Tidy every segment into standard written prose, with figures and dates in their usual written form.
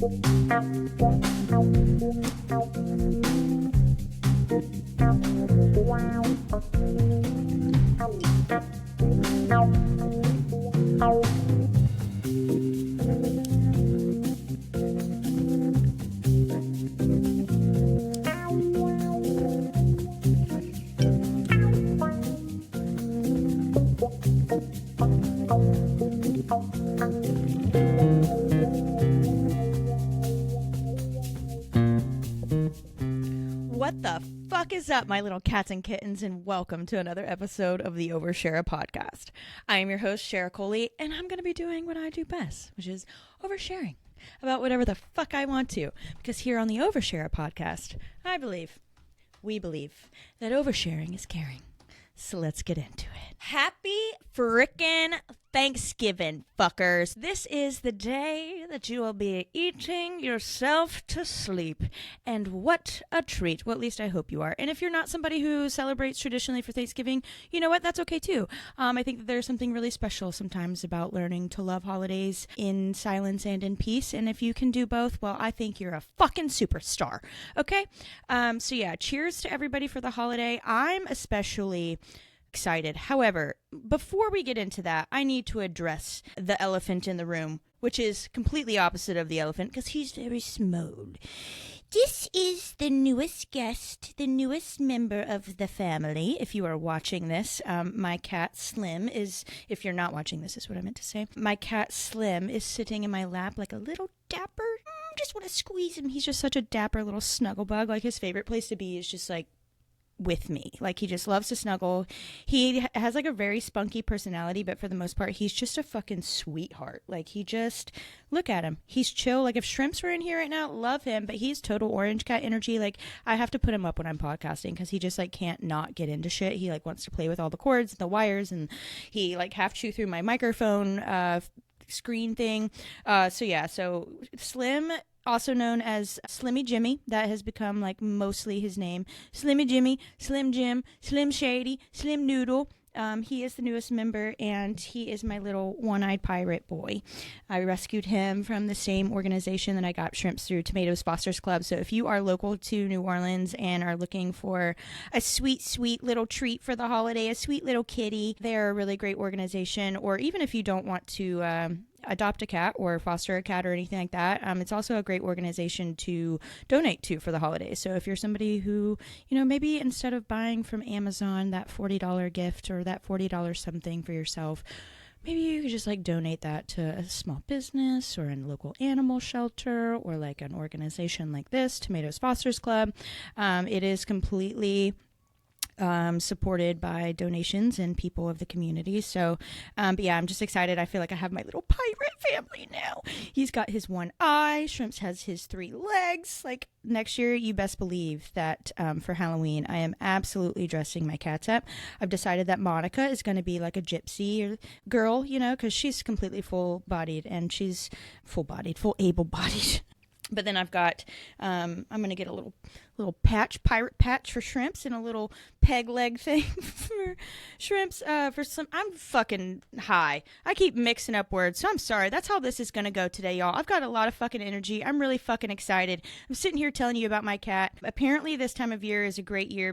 What the fuck is up, my little cats and kittens, and welcome to another episode of the OVER Sharra Podcast. I am your host, Sharra Coley, and I'm going to be doing what I do best, which is oversharing about whatever the fuck I want to. Because here on the OVER Sharra Podcast, we believe that oversharing is caring. So let's get into it. Happy frickin' Thanksgiving, fuckers. This is the day that you will be eating yourself to sleep. And what a treat. Well, at least I hope you are. And if you're not somebody who celebrates traditionally for Thanksgiving, you know what? That's okay too. I think that there's something really special sometimes about learning to love holidays in silence and in peace. And if you can do both, well, I think you're a fucking superstar. Okay? So yeah, cheers to everybody for the holiday. I'm especially excited. However, before we get into that, I need to address the elephant in the room, which is completely opposite of the elephant because he's very small. This is the newest guest, the newest member of the family. If you are watching this, my cat Slim is, if you're not watching this is what I meant to say. My cat Slim is sitting in my lap like a little dapper. Just want to squeeze him. He's just such a dapper little snuggle bug. Like his favorite place to be is just like with me. Like he just loves to snuggle. He has like a very spunky personality, but for the most part he's just a fucking sweetheart. Like he just, look at him, he's chill. Like if Shrimps were in here right now, love him, but he's total orange cat energy. Like I have to put him up when I'm podcasting because he just like can't not get into shit. He like wants to play with all the cords and the wires, and he like half chew through my microphone screen thing. So Slim, also known as Slimmy Jimmy, that has become like mostly his name. Slimmy Jimmy, Slim Jim, Slim Shady, Slim Noodle. He is the newest member, and he is my little one-eyed pirate boy. I rescued him from the same organization that I got Shrimps through, Tomatoes Fosters Club. So if you are local to New Orleans and are looking for a sweet, sweet little treat for the holiday, a sweet little kitty, they're a really great organization. Or even if you don't want to adopt a cat or foster a cat or anything like that, it's also a great organization to donate to for the holidays. So if you're somebody who, maybe instead of buying from Amazon that $40 gift or that $40 something for yourself, maybe you could just like donate that to a small business or a local animal shelter or like an organization like this, Tomatoes Fosters Club. It is completely supported by donations and people of the community. So, but yeah, I'm just excited. I feel like I have my little pirate family now. He's got his one eye. Shrimps has his 3 legs. Like next year, you best believe that for Halloween, I am absolutely dressing my cats up. I've decided that Monica is going to be like a gypsy girl, because she's completely full-bodied and she's full able-bodied. But then I've got, I'm going to get a little pirate patch for Shrimps and a little peg leg thing for Shrimps. I'm fucking high. I keep mixing up words, so I'm sorry. That's how this is going to go today, y'all. I've got a lot of fucking energy. I'm really fucking excited. I'm sitting here telling you about my cat. Apparently this time of year is a great year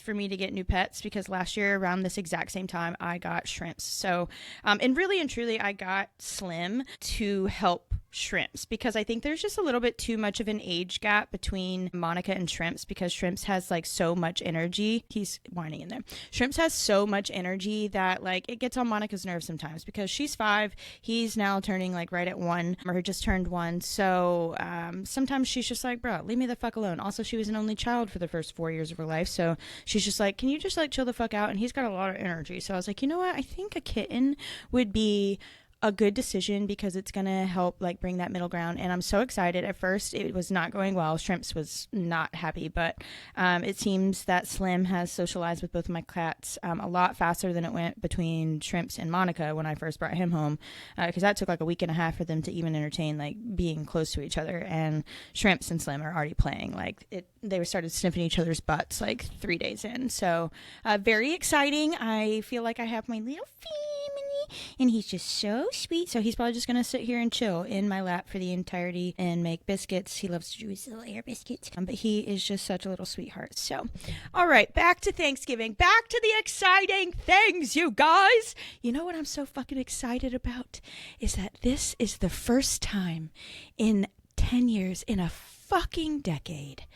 for me to get new pets, because last year around this exact same time, I got Shrimps. So, and really and truly, I got Slim to help Shrimps, because I think there's just a little bit too much of an age gap between Monica and Shrimps, because Shrimps has like so much energy. He's whining in there. Shrimps has so much energy that like it gets on Monica's nerves sometimes, because she's 5, he's now turning like right at 1, or just turned 1. So sometimes she's just like, bro, leave me the fuck alone. Also, she was an only child for the first 4 years of her life, so she's just like, can you just like chill the fuck out? And he's got a lot of energy. So I was like, you know what, I think a kitten would be a good decision, because it's going to help like bring that middle ground. And I'm so excited. At first it was not going well. Shrimps was not happy, but it seems that Slim has socialized with both of my cats a lot faster than it went between Shrimps and Monica when I first brought him home, because that took like a week and a half for them to even entertain like being close to each other. And Shrimps and Slim are already playing. Like they started sniffing each other's butts like 3 days in. So very exciting. I feel like I have my little family and he's just so sweet. So he's probably just going to sit here and chill in my lap for the entirety and make biscuits. He loves to do his little air biscuits, but he is just such a little sweetheart. So, all right, back to Thanksgiving, back to the exciting things, you guys. You know what I'm so fucking excited about is that this is the first time in 10 years, in a fucking decade,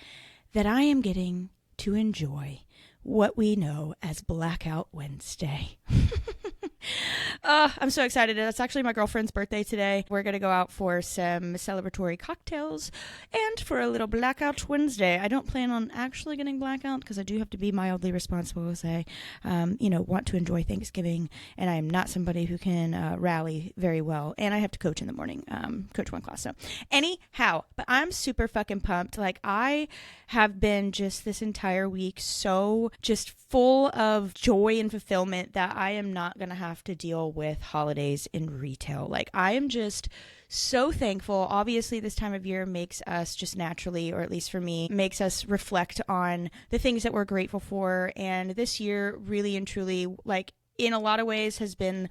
that I am getting to enjoy what we know as Blackout Wednesday. I'm so excited. It's actually my girlfriend's birthday today. We're going to go out for some celebratory cocktails and for a little Blackout Wednesday. I don't plan on actually getting blackout because I do have to be mildly responsible as I, want to enjoy Thanksgiving, and I am not somebody who can rally very well, and I have to coach in the morning, coach one class. So anyhow, but I'm super fucking pumped. Like, I have been just this entire week so just full of joy and fulfillment that I am not going to have to deal with holidays in retail. Like, I am just so thankful. Obviously, this time of year makes us just naturally, or at least for me, makes us reflect on the things that we're grateful for. And this year really and truly, like, in a lot of ways has been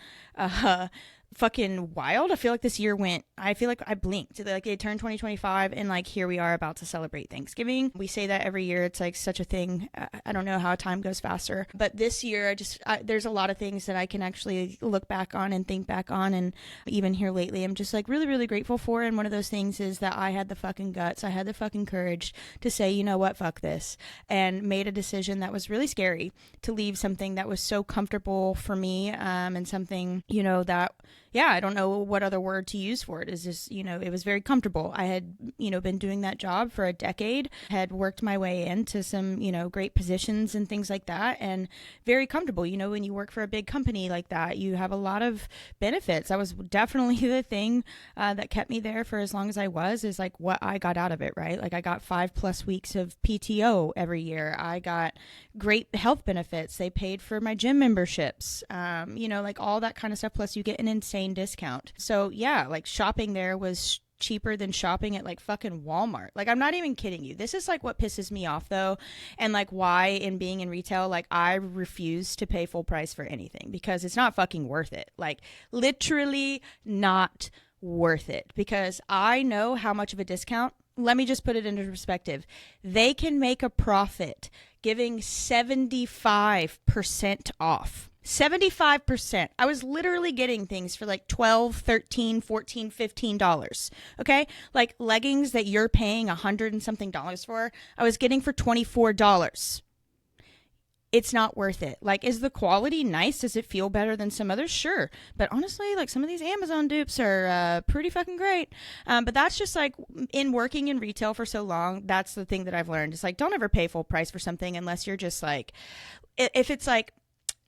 fucking wild. I feel like this year I feel like I blinked. Like, it turned 2025 and like here we are about to celebrate Thanksgiving. We say that every year. It's like such a thing. I don't know how time goes faster, but this year there's a lot of things that I can actually look back on and think back on, and even here lately I'm just like really, really grateful for. And one of those things is that I had the fucking guts, I had the fucking courage to say, you know what, fuck this, and made a decision that was really scary to leave something that was so comfortable for me, and something, that I don't know what other word to use for it. Is just, it was very comfortable. I had, been doing that job for a decade, had worked my way into some, great positions and things like that, and very comfortable. When you work for a big company like that, you have a lot of benefits. That was definitely the thing that kept me there for as long as I was, is like what I got out of it, right? Like, I got 5+ weeks of PTO every year. I got great health benefits. They paid for my gym memberships, like all that kind of stuff. Plus you get an insane discount. So yeah, like, shopping there was cheaper than shopping at like fucking Walmart. Like, I'm not even kidding you. This is like what pisses me off though, and like why in being in retail, like, I refuse to pay full price for anything because it's not fucking worth it. Like, literally not worth it, because I know how much of a discount. Let me just put it into perspective. They can make a profit giving 75% off. 75%. I was literally getting things for like $12, $13, $14, $15. Okay? Like, leggings that you're paying $100 and something for, I was getting for $24. It's not worth it. Like, is the quality nice? Does it feel better than some others? Sure. But honestly, like, some of these Amazon dupes are pretty fucking great. But that's just like, in working in retail for so long, that's the thing that I've learned. It's like, don't ever pay full price for something unless you're just like, if it's like,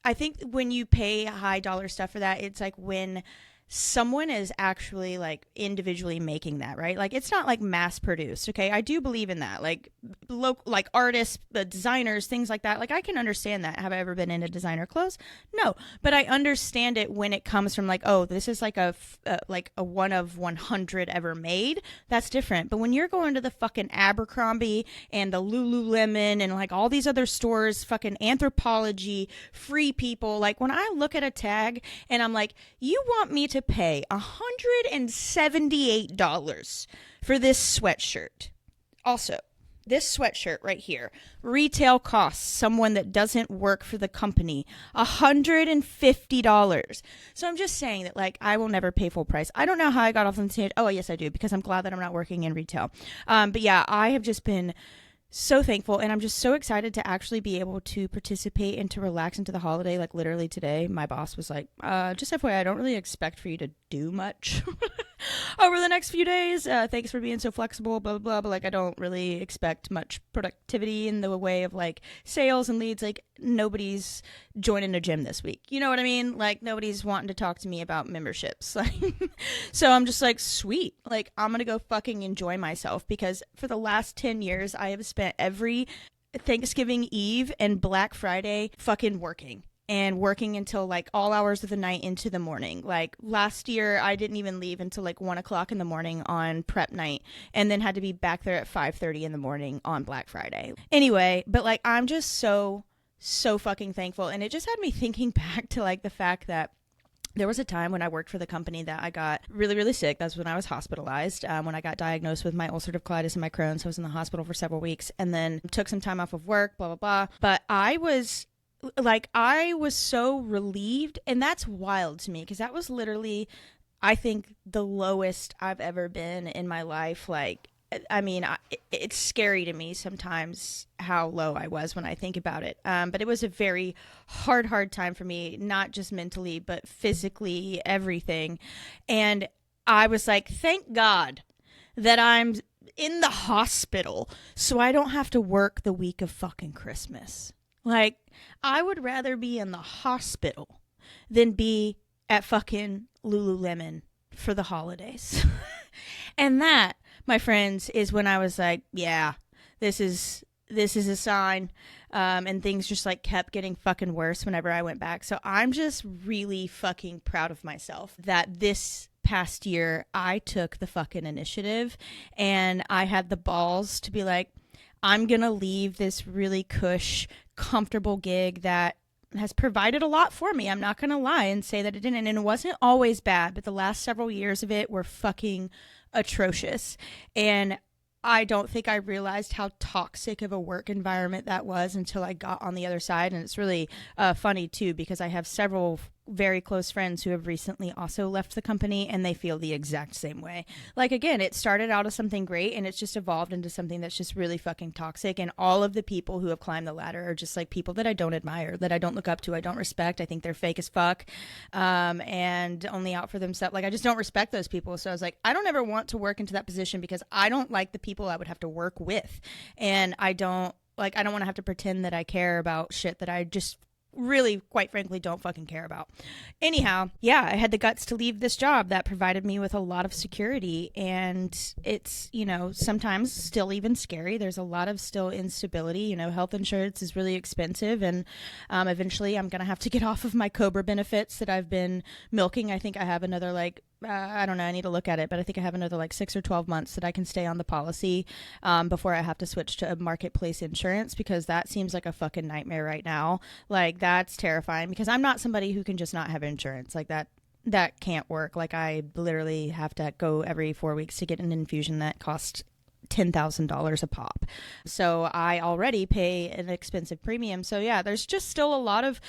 I think when you pay high dollar stuff for that, it's like when someone is actually like individually making that, right? Like, it's not like mass produced. Okay. I do believe in that. Like, local, like artists, designers, things like that. Like, I can understand that. Have I ever been into designer clothes? No, but I understand it when it comes from like, oh, this is like a one of 100 ever made. That's different. But when you're going to the fucking Abercrombie and the Lululemon and like all these other stores, fucking Anthropologie, Free People, like, when I look at a tag and I'm like, you want me to pay $178 for this sweatshirt. Also, this sweatshirt right here, retail costs someone that doesn't work for the company $150. So I'm just saying that, like, I will never pay full price. I don't know how I got off on the tangent. Oh, yes, I do, because I'm glad that I'm not working in retail. But yeah, I have just been so thankful, and I'm just so excited to actually be able to participate and to relax into the holiday. Like, literally today, my boss was like, just FYI, I don't really expect for you to do much over the next few days. Thanks for being so flexible, blah, blah, blah. But like, I don't really expect much productivity in the way of like sales and leads. Like, nobody's joining a gym this week. You know what I mean? Like, nobody's wanting to talk to me about memberships. Like, so I'm just like, sweet. Like, I'm going to go fucking enjoy myself, because for the last 10 years, I have spent every Thanksgiving Eve and Black Friday fucking working. And working until like all hours of the night into the morning. Like, last year, I didn't even leave until like 1 o'clock in the morning on prep night, and then had to be back there at 5:30 in the morning on Black Friday. Anyway, but like, I'm just so fucking thankful. And it just had me thinking back to like the fact that There was a time when I worked for the company that I got really, really sick. That's when I was hospitalized. When I got diagnosed with my ulcerative colitis and my Crohn's, I was in the hospital for several weeks and then took some time off of work, blah, blah, blah. But I was so relieved. And that's wild to me because that was literally, I think, the lowest I've ever been in my life. Like, I mean, it's scary to me sometimes how low I was when I think about it. But it was a very hard time for me, not just mentally, but physically, everything. And I was like, thank God that I'm in the hospital so I don't have to work the week of fucking Christmas. Like, I would rather be in the hospital than be at fucking Lululemon for the holidays. And that, my friends, is when I was like, yeah, this is a sign. And things just like kept getting fucking worse whenever I went back. So I'm just really fucking proud of myself that this past year I took the fucking initiative and I had the balls to be like, I'm going to leave this really comfortable gig that has provided a lot for me. I'm not going to lie and say that it didn't. And it wasn't always bad, but the last several years of it were fucking atrocious. And I don't think I realized how toxic of a work environment that was until I got on the other side. And it's really funny too, because I have several very close friends who have recently also left the company and they feel the exact same way. Like, again, it started out as something great and it's just evolved into something that's just really fucking toxic. And all of the people who have climbed the ladder are just like people that I don't admire, that I don't look up to, I don't respect. I think they're fake as fuck and only out for themselves. Like, I just don't respect those people. So I was like, I don't ever want to work into that position because I don't like the people I would have to work with. And I don't want to have to pretend that I care about shit that I just really, quite frankly, don't fucking care about. Anyhow, yeah, I had the guts to leave this job that provided me with a lot of security, and it's, sometimes still even scary. There's a lot of still instability. Health insurance is really expensive, and eventually I'm going to have to get off of my COBRA benefits that I've been milking. I think I have another I don't know, I need to look at it, but I think I have another 6 or 12 months that I can stay on the policy before I have to switch to a marketplace insurance, because that seems like a fucking nightmare right now. Like, that's terrifying because I'm not somebody who can just not have insurance. Like, that can't work. Like, I literally have to go every 4 weeks to get an infusion that costs $10,000 a pop. So I already pay an expensive premium. So yeah, there's just still a lot of,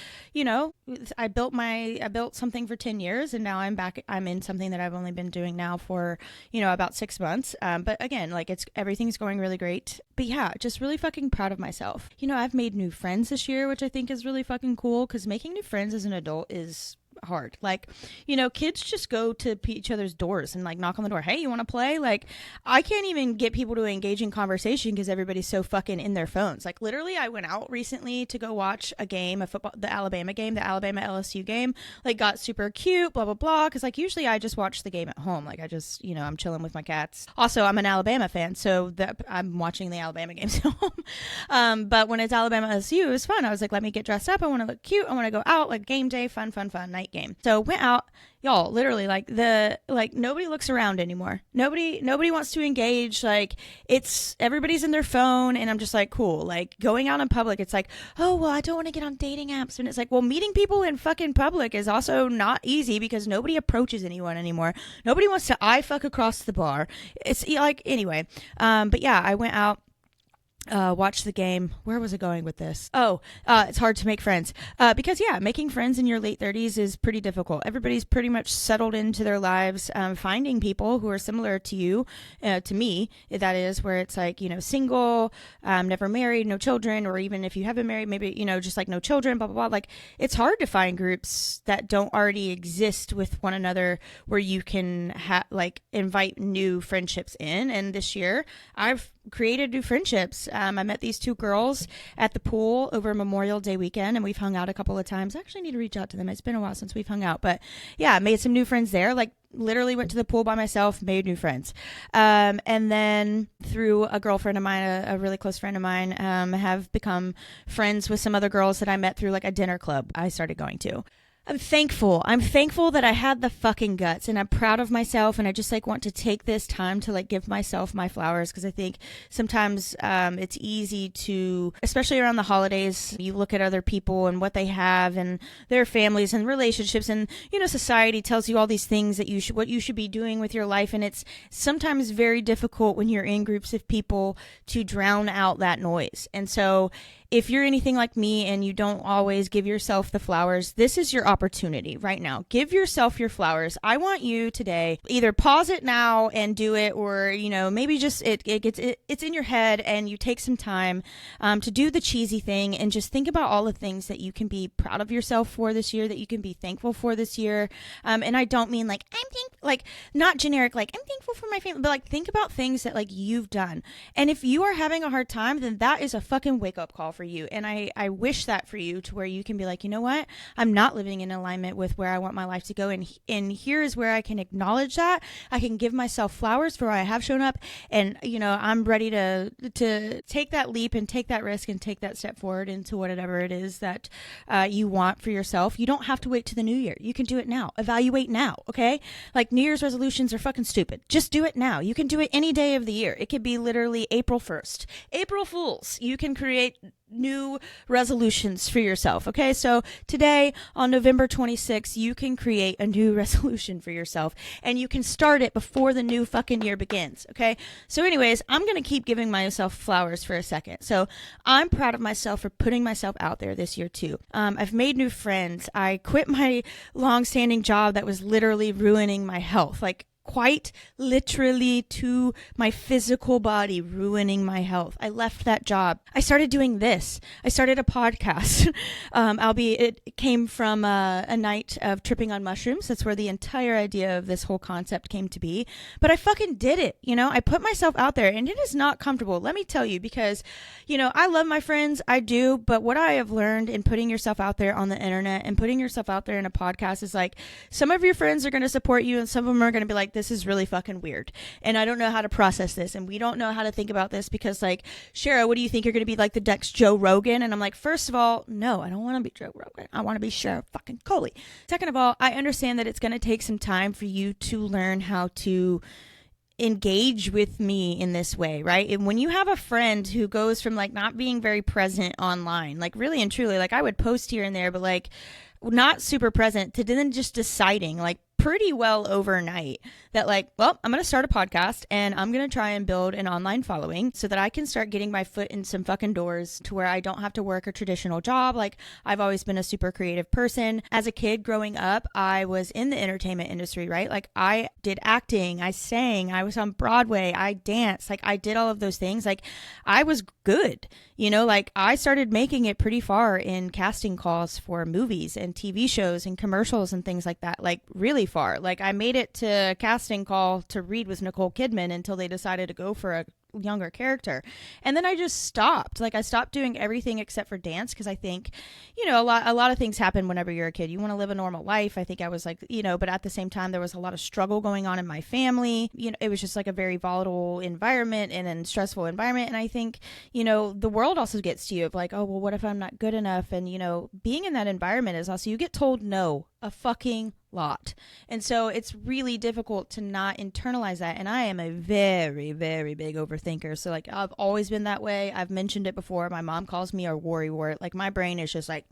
I built something for 10 years and now I'm in something that I've only been doing now for, about 6 months. But again, everything's going really great. But yeah, just really fucking proud of myself. I've made new friends this year, which I think is really fucking cool, because making new friends as an adult is hard. Kids just go to each other's doors and knock on the door. Hey, you want to play? I can't even get people to engage in conversation because everybody's so fucking in their phones. Literally, I went out recently to go watch a game of football, the Alabama LSU game. Got super cute, blah blah blah. Because usually I just watch the game at home. I just I'm chilling with my cats. Also, I'm an Alabama fan, so that I'm watching the Alabama games at home. But when it's Alabama LSU, it was fun. I was like, let me get dressed up. I want to look cute. I want to go out, game day, fun night game. So went out, y'all, literally nobody looks around anymore. Nobody wants to engage. It's everybody's in their phone, and I'm just cool. Going out in public, it's oh, well, I don't want to get on dating apps. And it's well, meeting people in fucking public is also not easy because nobody approaches anyone anymore. Nobody wants to eye fuck across the bar. It's anyway. But yeah, I went out, watch the game. Where was I going with this? It's hard to make friends. Because yeah, making friends in your late 30s is pretty difficult. Everybody's pretty much settled into their lives. Finding people who are similar to you, to me, that is, where it's single, never married, no children, or even if you have been married, maybe, just no children, blah, blah, blah. It's hard to find groups that don't already exist with one another where you can invite new friendships in. And this year I've created new friendships. I met these two girls at the pool over Memorial Day weekend, and we've hung out a couple of times. I actually need to reach out to them. It's been a while since we've hung out, but yeah, I made some new friends there. Literally went to the pool by myself, made new friends. And then through a girlfriend of mine, a really close friend of mine, have become friends with some other girls that I met through a dinner club I started going to. I'm thankful. I'm thankful that I had the fucking guts, and I'm proud of myself, and I just like want to take this time to like give myself my flowers, because I think sometimes it's easy to, especially around the holidays, you look at other people and what they have and their families and relationships, and society tells you all these things that what you should be doing with your life, and it's sometimes very difficult when you're in groups of people to drown out that noise. And so if you're anything like me and you don't always give yourself the flowers, this is your opportunity right now. Give yourself your flowers. I want you today, either pause it now and do it, or, maybe just it's in your head and you take some time to do the cheesy thing and just think about all the things that you can be proud of yourself for this year, that you can be thankful for this year. And I don't mean like, not generic, like I'm thankful for my family, but like think about things that like you've done. And if you are having a hard time, then that is a fucking wake up call for you. And I wish that for you, to where you can be like, you know what? I'm not living in alignment with where I want my life to go. And here is where I can acknowledge that. I can give myself flowers for where I have shown up. And, I'm ready to take that leap and take that risk and take that step forward into whatever it is that you want for yourself. You don't have to wait to the new year. You can do it now. Evaluate now. Okay. Like New Year's resolutions are fucking stupid. Just do it now. You can do it any day of the year. It could be literally April 1st. April Fools. You can create new resolutions for yourself. Okay, so today on November 26th, you can create a new resolution for yourself, and you can start it before the new fucking year begins. Okay, so anyways, I'm gonna keep giving myself flowers for a second. So I'm proud of myself for putting myself out there this year too. I've made new friends. I quit my long-standing job that was literally ruining my health, like quite literally to my physical body, ruining my health. I left that job. I started doing this. I started a podcast. It came from a night of tripping on mushrooms. That's where the entire idea of this whole concept came to be. But I fucking did it. I put myself out there, and it is not comfortable. Let me tell you, because, I love my friends. I do. But what I have learned in putting yourself out there on the internet and putting yourself out there in a podcast is like, some of your friends are going to support you, and some of them are going to be like, this is really fucking weird, and I don't know how to process this, and we don't know how to think about this, because like, Sharra, what do you think, you're going to be like the next Joe Rogan? And I'm like, first of all, no, I don't want to be Joe Rogan. I want to be Sharra fucking Coley. Second of all, I understand that it's going to take some time for you to learn how to engage with me in this way, right? And when you have a friend who goes from like not being very present online, like really and truly, like I would post here and there, but like not super present, to then just deciding like pretty well overnight that like, well, I'm going to start a podcast and I'm going to try and build an online following so that I can start getting my foot in some fucking doors to where I don't have to work a traditional job. Like, I've always been a super creative person. As a kid growing up, I was in the entertainment industry, right? Like I did acting, I sang, I was on Broadway, I danced, like I did all of those things. Like I was good, like I started making it pretty far in casting calls for movies and TV shows and commercials and things like that, like really far. Like I made it to a casting call to read with Nicole Kidman until they decided to go for a younger character. And then I just stopped. Like I stopped doing everything except for dance, because I think, a lot of things happen whenever you're a kid. You want to live a normal life. I think I was like, but at the same time there was a lot of struggle going on in my family. It was just like a very volatile environment and a stressful environment. And I think, the world also gets to you of like, oh, well, what if I'm not good enough? And, being in that environment is also, you get told no a fucking lot. And so it's really difficult to not internalize that. And I am a very, very big overthinker. So like I've always been that way. I've mentioned it before. My mom calls me a worrywart. Like my brain is just like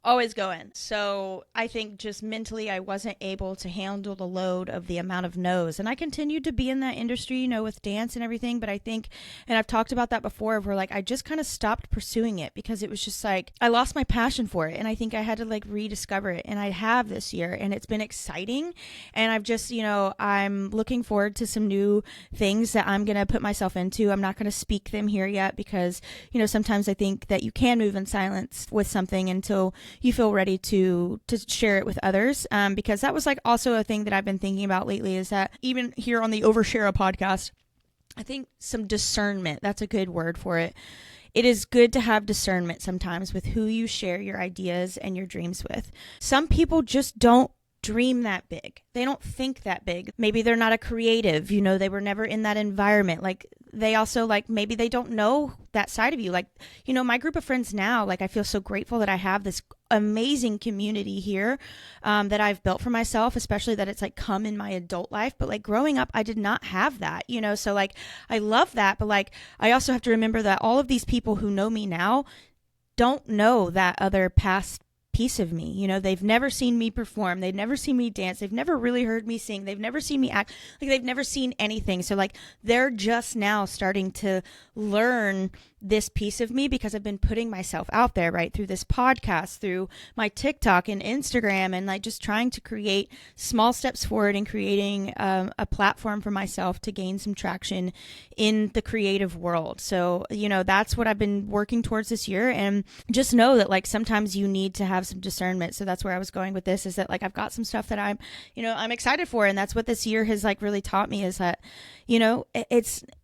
always going. So I think just mentally I wasn't able to handle the load of the amount of no's. And I continued to be in that industry, with dance and everything. But I think, and I've talked about that before, where like I just kind of stopped pursuing it because it was just like I lost my passion for it. And I think I had to like rediscover it. And I have this year, and it's been exciting. And I've just, I'm looking forward to some new things that I'm going to put myself into. I'm not going to speak them here yet because, sometimes I think that you can move in silence with something until you feel ready to share it with others, because that was like also a thing that I've been thinking about lately, is that even here on the OVER Sharra podcast, I think some discernment, that's a good word for it. It is good to have discernment sometimes with who you share your ideas and your dreams with. Some people just don't dream that big. They don't think that big. Maybe they're not a creative, they were never in that environment. Like they also like, maybe they don't know that side of you. Like, my group of friends now, like I feel so grateful that I have this amazing community here that I've built for myself, especially that it's like come in my adult life. But like growing up, I did not have that, you know? So like, I love that. But like, I also have to remember that all of these people who know me now don't know that other past piece of me. You know, they've never seen me perform. They've never seen me dance. They've never really heard me sing. They've never seen me act. Like they've never seen anything. So like they're just now starting to learn this piece of me because I've been putting myself out there, right? Through this podcast, through my TikTok and Instagram, and like just trying to create small steps forward and creating a platform for myself to gain some traction in the creative world. So, you know, that's what I've been working towards this year. And just know that like sometimes you need to have some discernment. So that's where I was going with this, is that like I've got some stuff that I'm excited for. And that's what this year has like really taught me, is that, you know,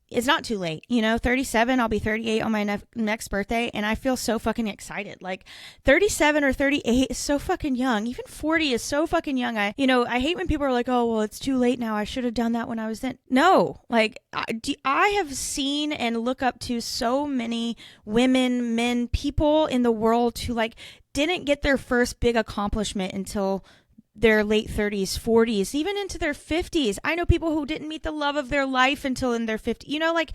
it's not too late. You know, 37, I'll be 38 on my next birthday, and I feel so fucking excited. Like 37 or 38 is so fucking young. Even 40 is so fucking young. I hate when people are like, oh, well, it's too late now. I should have done that when I was then. No, like I have seen and look up to so many women, men, people in the world who like didn't get their first big accomplishment until their late 30s, 40s, even into their 50s. I know people who didn't meet the love of their life until in their 50s. You know, like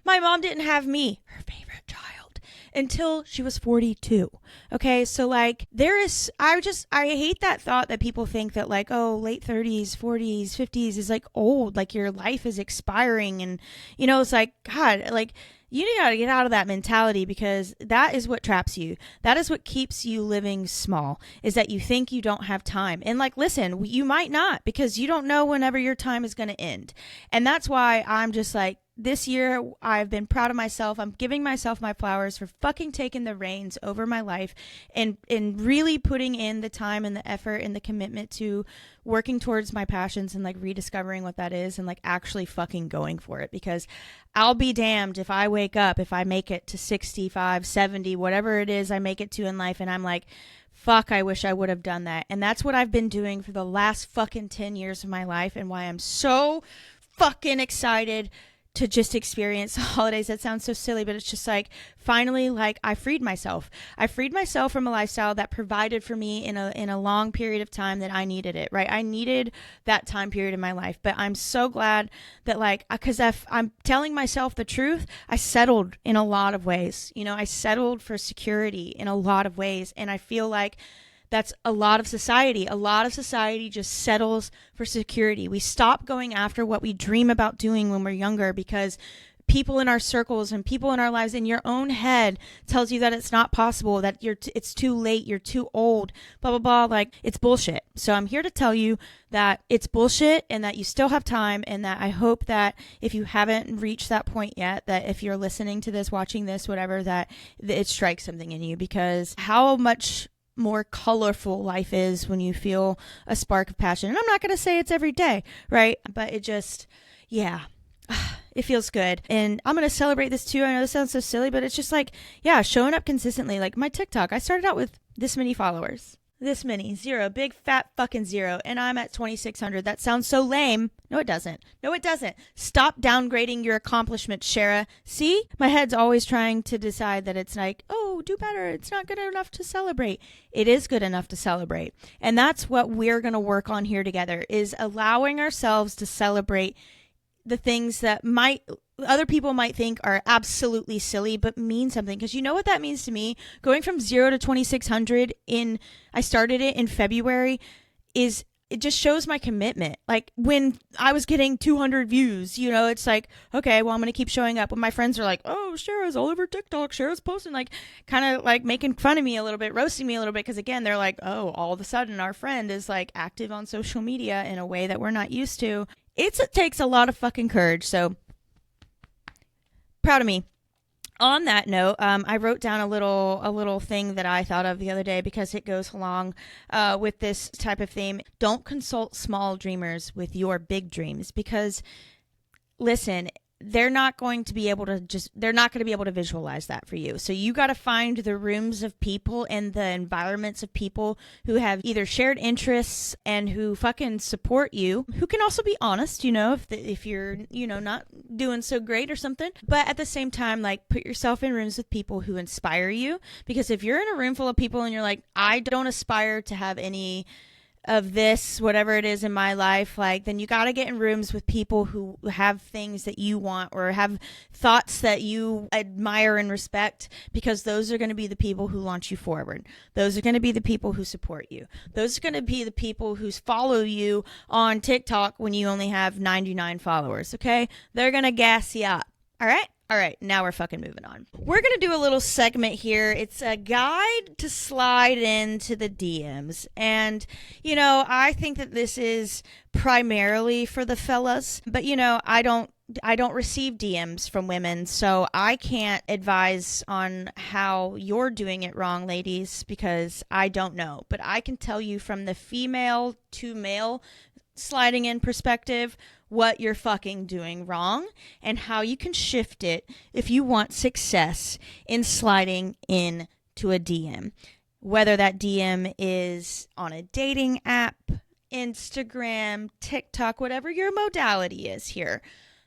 my mom didn't have me, her favorite child, until she was 42. Okay, so like I hate that thought that people think that like, oh, late 30s, 40s, 50s is like old, like your life is expiring. And, you know, it's like, God, like, you got to get out of that mentality, because that is what traps you. That is what keeps you living small, is that you think you don't have time. And like, listen, you might not, because you don't know whenever your time is going to end. And that's why I'm just like, this year, I've been proud of myself. I'm giving myself my flowers for fucking taking the reins over my life and really putting in the time and the effort and the commitment to working towards my passions and like rediscovering what that is and like actually fucking going for it. Because I'll be damned if I wake up, if I make it to 65, 70, whatever it is I make it to in life, and I'm like, fuck, I wish I would have done that. And that's what I've been doing for the last fucking 10 years of my life, and why I'm so fucking excited to just experience the holidays. That sounds so silly, but it's just like, finally, like I freed myself. I freed myself from a lifestyle that provided for me in a long period of time that I needed it, right? I needed that time period in my life, but I'm so glad that like, because if I'm telling myself the truth, I settled in a lot of ways. You know, I settled for security in a lot of ways. And I feel like that's a lot of society. A lot of society just settles for security. We stop going after what we dream about doing when we're younger, because people in our circles and people in our lives, in your own head, tells you that it's not possible, that it's too late, you're too old, blah, blah, blah. Like, it's bullshit. So I'm here to tell you that it's bullshit, and that you still have time, and that I hope that if you haven't reached that point yet, that if you're listening to this, watching this, whatever, that it strikes something in you. Because how much more colorful life is when you feel a spark of passion. And I'm not going to say it's every day, right? But it just, yeah, it feels good. And I'm going to celebrate this too. I know this sounds so silly, but it's just like, yeah, showing up consistently. Like my TikTok, I started out with this many followers. This many, 0, big fat fucking 0. And I'm at 2,600. That sounds so lame. No, it doesn't. No, it doesn't. Stop downgrading your accomplishments, Sharra. See? My head's always trying to decide that it's like, oh, do better. It's not good enough to celebrate. It is good enough to celebrate. And that's what we're going to work on here together, is allowing ourselves to celebrate the things that other people might think are absolutely silly, but mean something. Because you know what that means to me? Going from 0 to 2,600 I started it in February, it just shows my commitment. Like when I was getting 200 views, you know, it's like, okay, well, I'm going to keep showing up. When my friends are like, oh, Sharra's all over TikTok, Sharra's posting, like kind of like making fun of me a little bit, roasting me a little bit. Because again, they're like, oh, all of a sudden our friend is like active on social media in a way that we're not used to. It takes a lot of fucking courage. So proud of me. On that note, I wrote down a little thing that I thought of the other day, because it goes along with this type of theme. Don't consult small dreamers with your big dreams. Because listen, they're not going to be able to visualize that for you. So you got to find the rooms of people and the environments of people who have either shared interests and who fucking support you, who can also be honest, if you're, not doing so great or something. But at the same time, like, put yourself in rooms with people who inspire you, because if you're in a room full of people and you're like, I don't aspire to have any of this, whatever it is in my life, like, then you got to get in rooms with people who have things that you want or have thoughts that you admire and respect, because those are going to be the people who launch you forward. Those are going to be the people who support you. Those are going to be the people who follow you on TikTok when you only have 99 followers, okay? They're going to gas you up, all right? All right, now we're fucking moving on. We're going to do a little segment here. It's a guide to slide into the DMs. And, I think that this is primarily for the fellas. But, I don't receive DMs from women, so I can't advise on how you're doing it wrong, ladies, because I don't know. But I can tell you from the female to male sliding in perspective what you're fucking doing wrong and how you can shift it if you want success in sliding into a DM. Whether that DM is on a dating app, Instagram, TikTok, whatever your modality is here,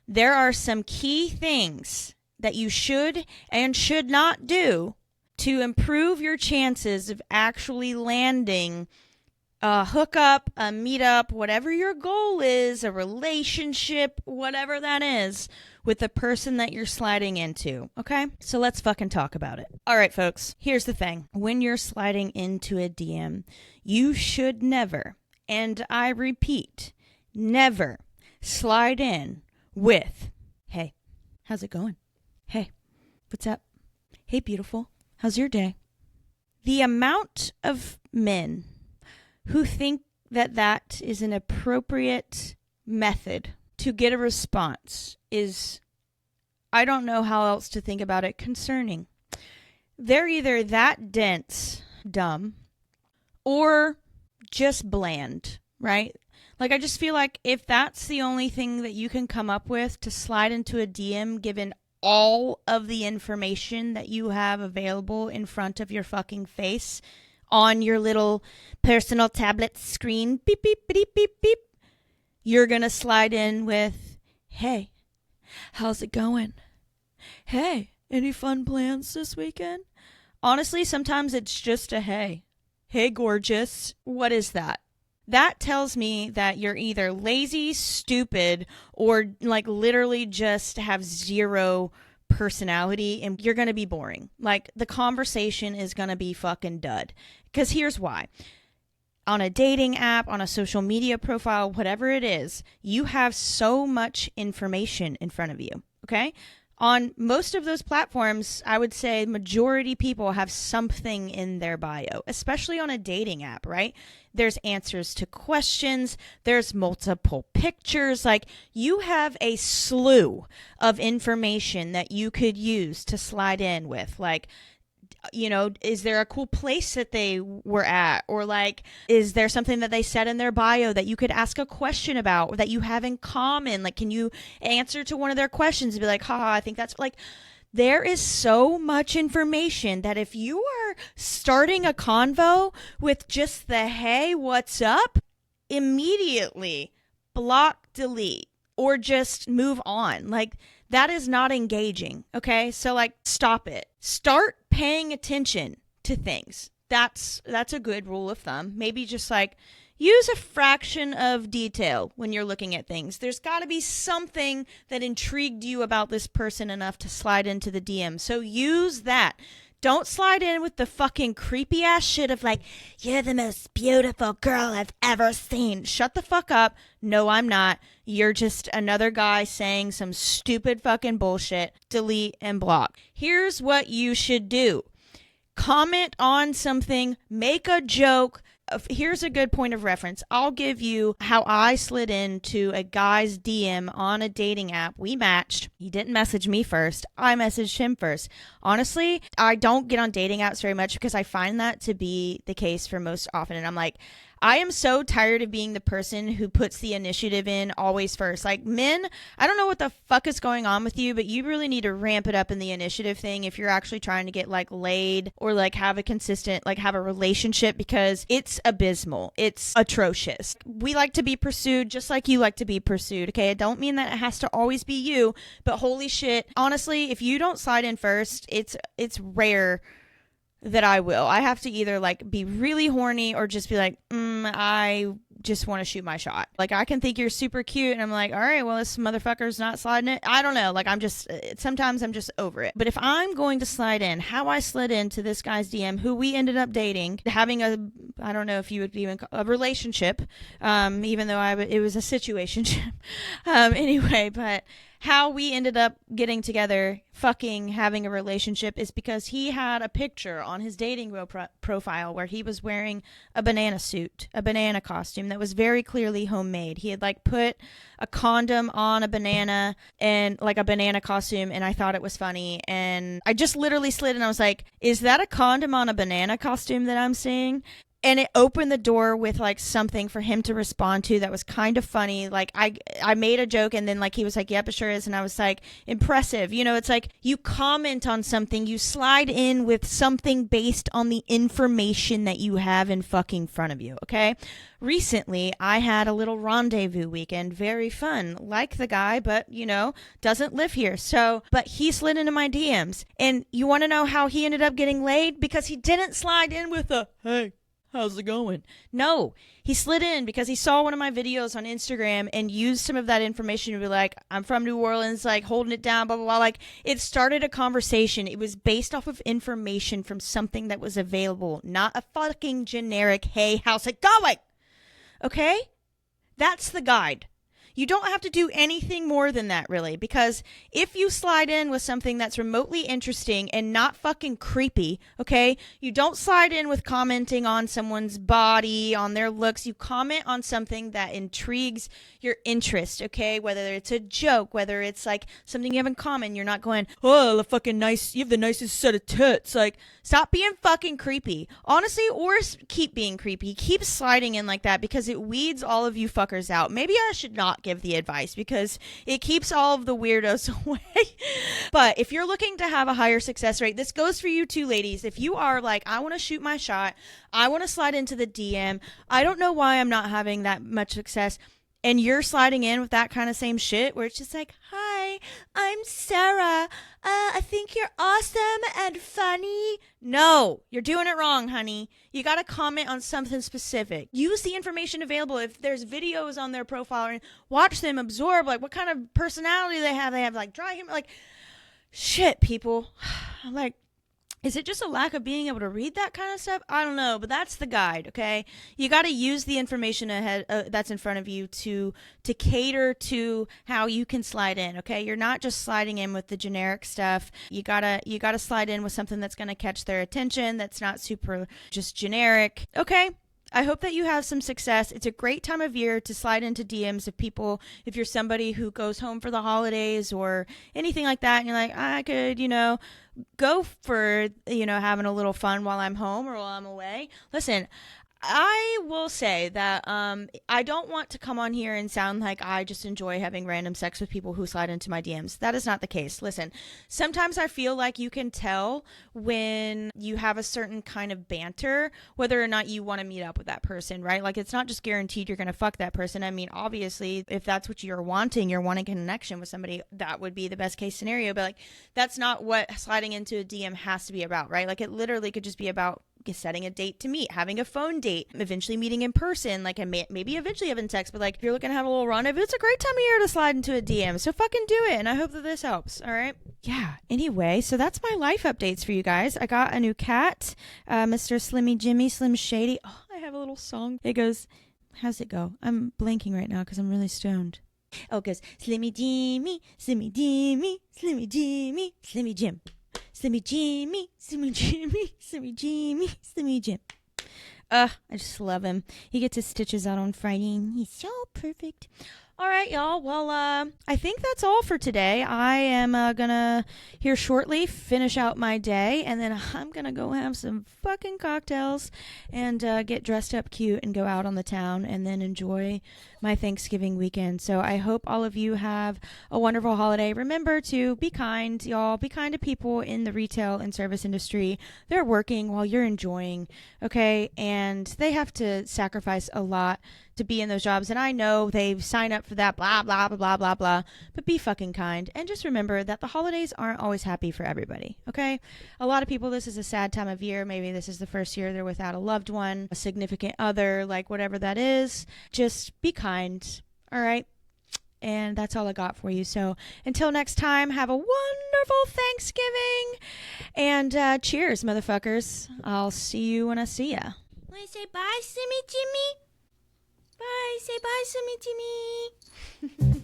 there are some key things that you should and should not do to improve your chances of actually landing a hookup, a meetup, whatever your goal is, a relationship, whatever that is, with the person that you're sliding into, okay? So let's fucking talk about it. All right, folks, here's the thing. When you're sliding into a DM, you should never, and I repeat, never slide in with, hey, how's it going? Hey, what's up? Hey, beautiful, how's your day? The amount of men who think that that is an appropriate method to get a response is, I don't know how else to think about it, concerning. They're either that dense, dumb, or just bland, right? Like, I just feel like if that's the only thing that you can come up with to slide into a DM, given all of the information that you have available in front of your fucking face, on your little personal tablet screen, beep, beep, beep, beep, beep, you're going to slide in with, hey, how's it going? Hey, any fun plans this weekend? Honestly, sometimes it's just a hey. Hey, gorgeous. What is that? That tells me that you're either lazy, stupid, or like literally just have zero personality, and you're going to be boring. Like, the conversation is going to be fucking dud. Because here's why. On a dating app, on a social media profile, whatever it is, you have so much information in front of you, okay? On most of those platforms, I would say majority people have something in their bio, especially on a dating app, right? There's answers to questions. There's multiple pictures. Like, you have a slew of information that you could use to slide in with. Like, is there a cool place that they were at? Or like, is there something that they said in their bio that you could ask a question about or that you have in common? Like, can you answer to one of their questions and be like, haha, I think that's like, there is so much information that if you are starting a convo with just the, hey, what's up? Immediately block, delete, or just move on. Like, that is not engaging, okay? So, like, stop it. Start paying attention to things. That's a good rule of thumb. Maybe just, like, use a fraction of detail when you're looking at things. There's got to be something that intrigued you about this person enough to slide into the DM. So use that. Don't slide in with the fucking creepy ass shit of like, you're the most beautiful girl I've ever seen. Shut the fuck up. No, I'm not. You're just another guy saying some stupid fucking bullshit. Delete and block. Here's what you should do. Comment on something. Make a joke. Here's a good point of reference. I'll give you how I slid into a guy's DM on a dating app. We matched. He didn't message me first. I messaged him first. Honestly, I don't get on dating apps very much because I find that to be the case for most often. And I'm like, I am so tired of being the person who puts the initiative in always first. Like, men, I don't know what the fuck is going on with you, but you really need to ramp it up in the initiative thing if you're actually trying to get like laid or like have a consistent, like have a relationship, because it's abysmal. It's atrocious. We like to be pursued just like you like to be pursued. Okay. I don't mean that it has to always be you, but holy shit. Honestly, if you don't slide in first, it's rare that I will. I have to either like be really horny or just be like, I just want to shoot my shot. Like, I can think you're super cute and I'm like, all right, well, this motherfucker's not sliding it. I don't know. Like, sometimes I'm just over it. But if I'm going to slide in, how I slid into this guy's DM, who we ended up dating, having I don't know if you would even call a relationship, even though it was a situationship. Anyway, but how we ended up getting together, fucking having a relationship, is because he had a picture on his dating profile where he was wearing a banana suit, a banana costume that was very clearly homemade. He had like put a condom on a banana and like a banana costume, and I thought it was funny. And I just literally slid and I was like, is that a condom on a banana costume that I'm seeing? And it opened the door with like something for him to respond to that was kind of funny. Like I made a joke and then like he was like, yep, it sure is. And I was like, impressive. You know, it's like you comment on something, you slide in with something based on the information that you have in fucking front of you. Okay. Recently, I had a little rendezvous weekend. Very fun. Like the guy, but you know, doesn't live here. So, but he slid into my DMs. And you want to know how he ended up getting laid? Because he didn't slide in with a, hey, how's it going? No, he slid in because he saw one of my videos on Instagram and used some of that information to be like, I'm from New Orleans, like holding it down, blah, blah, blah. Like, it started a conversation. It was based off of information from something that was available, not a fucking generic, hey, how's it going? Okay? That's the guide. You don't have to do anything more than that, really, because if you slide in with something that's remotely interesting and not fucking creepy, okay, you don't slide in with commenting on someone's body, on their looks. You comment on something that intrigues your interest, okay, whether it's a joke, whether it's like something you have in common. You're not going, oh, the fucking nice, you have the nicest set of tits. Like, stop being fucking creepy, honestly, or keep being creepy. Keep sliding in like that because it weeds all of you fuckers out. Maybe I should not give the advice because it keeps all of the weirdos away. But if you're looking to have a higher success rate, this goes for you too, ladies. If you are like, I want to shoot my shot, I want to slide into the DM, I don't know why I'm not having that much success, and you're sliding in with that kind of same shit where it's just like, hi, I'm Sarah. I think you're awesome and funny. No, you're doing it wrong, honey. You got to comment on something specific. Use the information available. If there's videos on their profile, watch them, absorb like what kind of personality they have. They have like dry humor, like shit, people. Like, is it just a lack of being able to read that kind of stuff? I don't know, but that's the guide, okay? You got to use the information ahead that's in front of you to cater to how you can slide in, okay? You're not just sliding in with the generic stuff. You gotta slide in with something that's going to catch their attention, that's not super just generic, okay? I hope that you have some success. It's a great time of year to slide into DMs of people. If you're somebody who goes home for the holidays or anything like that, and you're like, I could, go for, having a little fun while I'm home or while I'm away. Listen, I will say that I don't want to come on here and sound like I just enjoy having random sex with people who slide into my DMs. That is not the case. Listen, sometimes I feel like you can tell when you have a certain kind of banter, whether or not you want to meet up with that person, right? Like, it's not just guaranteed you're going to fuck that person. I mean, obviously, if that's what you're wanting a connection with somebody, that would be the best case scenario. But like, that's not what sliding into a DM has to be about, right? Like, it literally could just be about setting a date to meet, having a phone date, eventually meeting in person, like maybe eventually having sex. But like, if you're looking to have a little rendezvous, it's a great time of year to slide into a DM. So fucking do it. And I hope that this helps. All right. Yeah. Anyway, so that's my life updates for you guys. I got a new cat, Mr. Slimmy Jimmy, Slim Shady. Oh, I have a little song. It goes, how's it go? I'm blanking right now because I'm really stoned. Oh, it goes, Slimmy Jimmy, Slimmy Jimmy, Slimmy Jimmy, Slimmy Jim. Slimmy Jimmy, Slimmy Jimmy, Slimmy Jimmy, Slimmy Jim. I just love him. He gets his stitches out on Friday, and he's so perfect. All right, y'all. Well, I think that's all for today. I am gonna here shortly finish out my day, and then I'm gonna go have some fucking cocktails and get dressed up cute and go out on the town and then enjoy my Thanksgiving weekend. So I hope all of you have a wonderful holiday. Remember to be kind, y'all. Be kind to people in the retail and service industry. They're working while you're enjoying, okay? And they have to sacrifice a lot to be in those jobs, and I know they've signed up for that, blah, blah, blah, blah, blah, blah, but be fucking kind, and just remember that the holidays aren't always happy for everybody, okay? A lot of people, this is a sad time of year. Maybe this is the first year they're without a loved one, a significant other, like whatever that is. Just be kind, all right? And that's all I got for you. So until next time, have a wonderful Thanksgiving, and cheers, motherfuckers. I'll see you when I see ya. Want to say bye, Slimmy Jimmy? Bye. Say bye, Slimmy Jimmy.